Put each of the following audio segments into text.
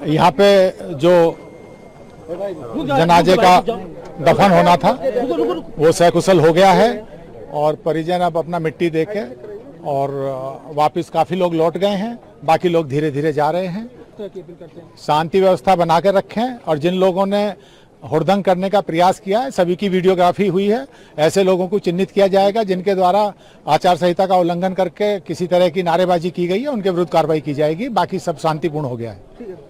यहाँ पे जो जनाजे का दफन होना था वो सकुशल हो गया है और परिजन अब अपना मिट्टी देके और वापस काफी लोग लौट गए हैं, बाकी लोग धीरे धीरे जा रहे हैं। शांति व्यवस्था बना के रखें और जिन लोगों ने हुड़दंग करने का प्रयास किया है सभी की वीडियोग्राफी हुई है। ऐसे लोगों को चिन्हित किया जाएगा जिनके द्वारा आचार संहिता का उल्लंघन करके किसी तरह की नारेबाजी की गई है, उनके विरुद्ध कार्रवाई की जाएगी। बाकी सब शांतिपूर्ण हो गया है।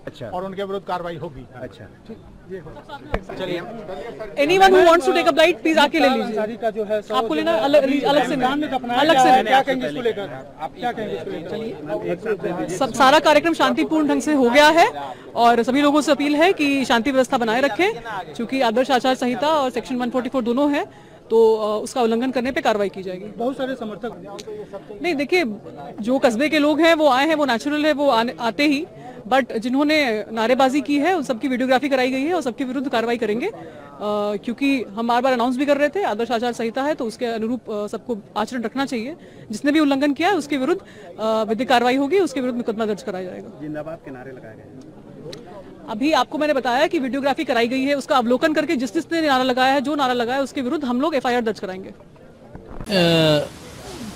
अच्छा, और उनके विरुद्ध कार्रवाई होगी। अच्छा, चलिए, anyone who wants to take a bite please आके ले लीजिए। का जो है आपको लेना अलग से अलग से क्या कहेंगे इसको लेकर? आप क्या कहेंगे इसको लेकर? चलिए, सब सारा कार्यक्रम शांतिपूर्ण ढंग से हो गया है और सभी लोगों से अपील है कि शांति व्यवस्था बनाए रखें, क्योंकि आदर्श आचार संहिता और सेक्शन 144 दोनों है, तो उसका उल्लंघन करने पे कार्रवाई की जाएगी। बहुत सारे समर्थक नहीं, देखिए, जो कस्बे के लोग हैं वो आए हैं, वो नेचुरल है, वो आते ही, बट जिन्होंने नारेबाजी की है उन सबकी वीडियोग्राफी कराई गई है और सबके विरुद्ध कार्रवाई करेंगे, क्योंकि हम बार बार अनाउंस भी कर रहे थे आदर्श आचार संहिता है तो उसके अनुरूप सबको आचरण रखना चाहिए। जिसने भी उल्लंघन किया है उसके विरुद्ध विधिक कार्रवाई होगी, उसके विरुद्ध मुकदमा दर्ज कराया जाएगा। जिंदाबाद के नारे लगाए गए। अभी आपको मैंने बताया कि वीडियोग्राफी कराई गई है, उसका अवलोकन करके जिसने नारा लगाया है, जो नारा लगाया है उसके विरुद्ध हम लोग FIR दर्ज कराएंगे।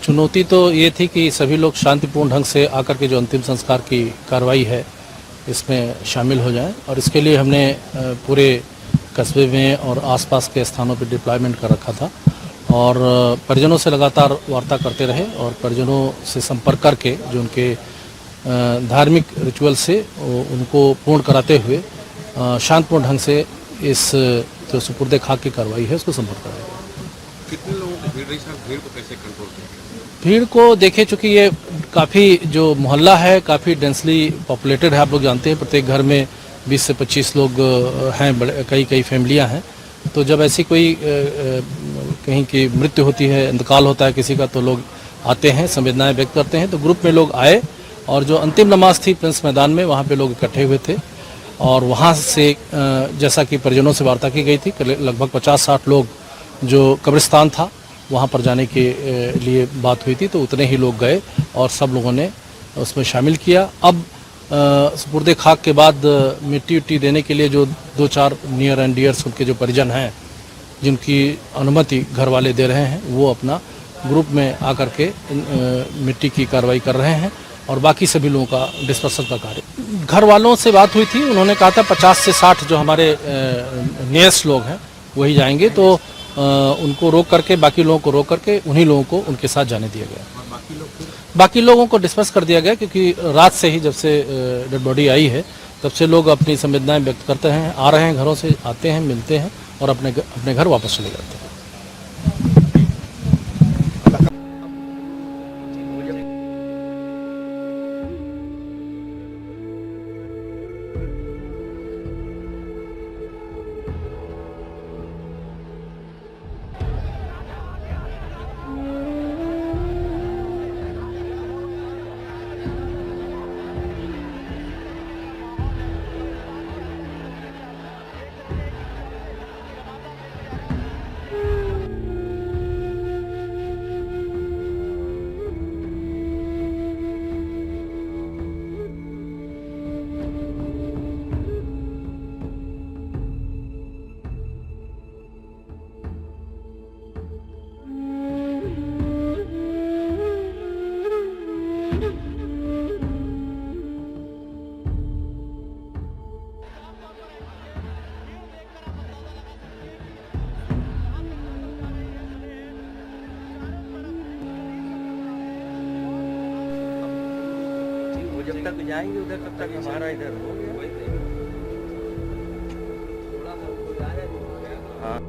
चुनौती तो ये थी कि सभी लोग शांतिपूर्ण ढंग से आकर के जो अंतिम संस्कार की कार्रवाई है इसमें शामिल हो जाएं, और इसके लिए हमने पूरे कस्बे में और आसपास के स्थानों पर डिप्लॉयमेंट कर रखा था और परिजनों से लगातार वार्ता करते रहे और परिजनों से संपर्क करके जो उनके धार्मिक रिचुअल से उनको पूर्ण कराते हुए शांतपूर्ण ढंग से इस जो सुपुर्दे खाक की कार्रवाई है उसको संपन्न कराया गया। कितने लोगों की भीड़ रही सर? भीड़ को कैसे कंट्रोल किया? भीड़ को देखें, चूँकि ये काफ़ी जो मोहल्ला है काफ़ी डेंसली पॉपुलेटेड है, आप लोग जानते हैं, प्रत्येक घर में 20 से 25 लोग हैं, बड़े कई फैमिलियां हैं। तो जब ऐसी कोई कहीं की मृत्यु होती है, इंतकाल होता है किसी का, तो लोग आते हैं, संवेदनाएं व्यक्त करते हैं। तो ग्रुप में लोग आए और जो अंतिम नमाज थी प्रिंस मैदान में, वहाँ पे लोग इकट्ठे हुए थे और वहाँ से जैसा कि परिजनों से वार्ता की गई थी, लगभग 50-60 लोग जो कब्रिस्तान था वहाँ पर जाने के लिए बात हुई थी, तो उतने ही लोग गए और सब लोगों ने उसमें शामिल किया। अब सुपुर्दे खाक के बाद मिट्टी उट्टी देने के लिए जो 2-4 नियर एंड डियर्स उनके जो परिजन हैं जिनकी अनुमति घर वाले दे रहे हैं, वो अपना ग्रुप में आकर के मिट्टी की कार्रवाई कर रहे हैं और बाकी सभी लोगों का डिस्पर्सल का कार्य। घर वालों से बात हुई थी, उन्होंने कहा था 50 से 60 जो हमारे नियरेस्ट लोग हैं वही जाएंगे, तो उनको रोक करके, बाकी लोगों को रोक करके उन्हीं लोगों को उनके साथ जाने दिया गया। बाकी लोगों को डिस्पर्स कर दिया गया, क्योंकि रात से ही जब से डेड बॉडी आई है तब से लोग अपनी संवेदनाएं व्यक्त करते हैं, आ रहे हैं, घरों से आते हैं, मिलते हैं और अपने घर वापस चले जाते हैं। जब तक जाएंगे उधर तब तक हमारा इधर हो गया। हाँ।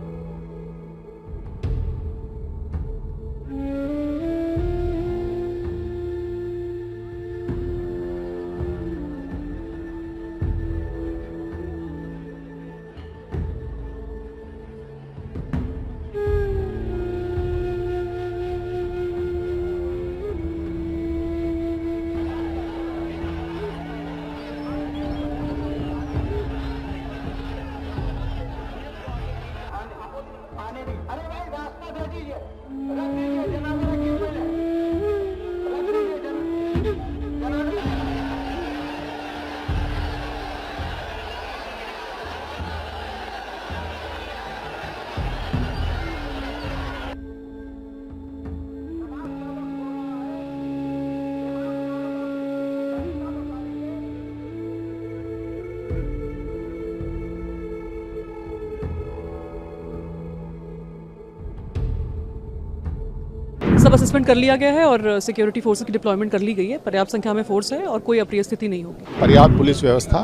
सब असेसमेंट कर लिया गया है और सिक्योरिटी फोर्सेस की डिप्लॉयमेंट कर ली गई है। पर्याप्त संख्या में फोर्स है और कोई अप्रिय स्थिति नहीं होगी। पर्याप्त पुलिस व्यवस्था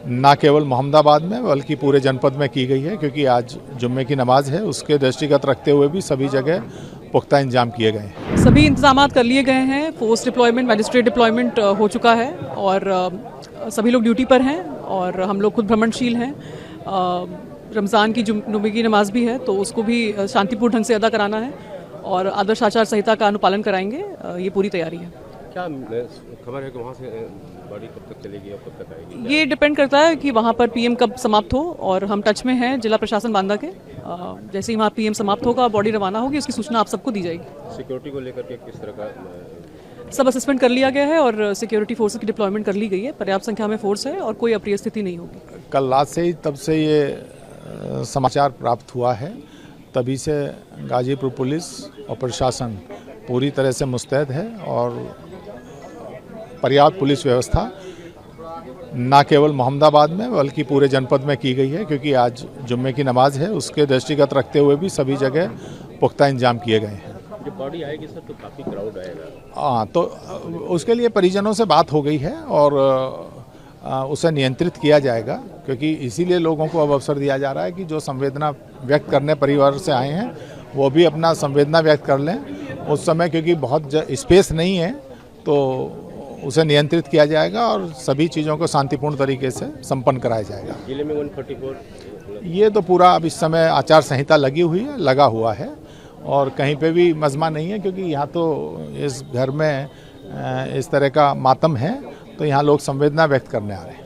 न केवल मोहम्मदाबाद में बल्कि पूरे जनपद में की गई है, क्योंकि आज जुम्मे की नमाज है, उसके दृष्टिगत रखते हुए भी सभी जगह पुख्ता इंतजाम किए गए हैं। सभी इंतजाम कर लिए गए हैं। फोर्स डिप्लॉयमेंट, मैजिस्ट्रेट डिप्लॉयमेंट हो चुका है और सभी लोग ड्यूटी पर हैं और हम लोग खुद भ्रमणशील हैं। रमज़ान की जुम्मे की नमाज भी है तो उसको भी शांतिपूर्ण ढंग से अदा कराना है और आदर्श आचार संहिता का अनुपालन कराएंगे। ये पूरी तैयारी है। क्या खबर है कि वहाँ से बॉडी कब तक चलेगी और कब तक आएगी? ये डिपेंड करता है कि वहाँ पर पीएम कब समाप्त हो और हम टच में हैं जिला प्रशासन बांदा के। जैसे ही वहाँ पीएम समाप्त होगा, बॉडी रवाना होगी, उसकी सूचना आप सबको दी जाएगी। सिक्योरिटी को लेकर के किस तरह का? सब असेसमेंट कर लिया गया है और सिक्योरिटी फोर्सेस की डिप्लॉयमेंट कर ली गई है। पर्याप्त संख्या में फोर्स है और कोई अप्रिय स्थिति नहीं होगी। कल रात से ही तब से ये समाचार प्राप्त हुआ है, तभी से गाजीपुर पुलिस और प्रशासन पूरी तरह से मुस्तैद है और पर्याप्त पुलिस व्यवस्था न केवल मोहम्मदाबाद में बल्कि पूरे जनपद में की गई है, क्योंकि आज जुम्मे की नमाज है, उसके दृष्टिगत रखते हुए भी सभी जगह पुख्ता इंतजाम किए गए हैं। जब बॉडी आएगी सर तो काफ़ी क्राउड आएगा। हाँ, तो उसके लिए परिजनों से बात हो गई है और उसे नियंत्रित किया जाएगा, क्योंकि इसीलिए लोगों को अब अवसर दिया जा रहा है कि जो संवेदना व्यक्त करने परिवार से आए हैं वो भी अपना संवेदना व्यक्त कर लें उस समय, क्योंकि बहुत स्पेस नहीं है तो उसे नियंत्रित किया जाएगा और सभी चीज़ों को शांतिपूर्ण तरीके से संपन्न कराया जाएगा। जिले में 144 ये तो पूरा अब इस समय आचार संहिता लगा हुआ है और कहीं पे भी मजमा नहीं है, क्योंकि यहाँ तो इस घर में इस तरह का मातम है तो यहाँ लोग संवेदना व्यक्त करने आ रहे हैं।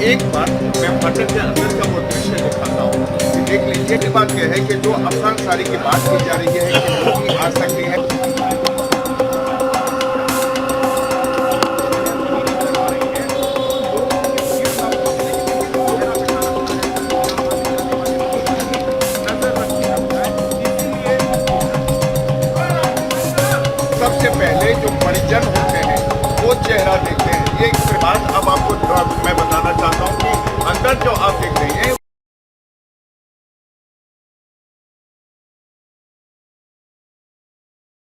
एक बार मैं पटक के अंदर का वो दृश्य दिखाता हूँ कि देख लीजिए। की बात यह है कि जो अफसान सारी की बात की जा रही है कि लोग आ सकती है। सबसे पहले जो परिजन होते हैं वो चेहरा देखते हैं। ये इसके बाद अब आपको मैं बताना चाहता हूँ कि अंदर जो आप देख रहे हैं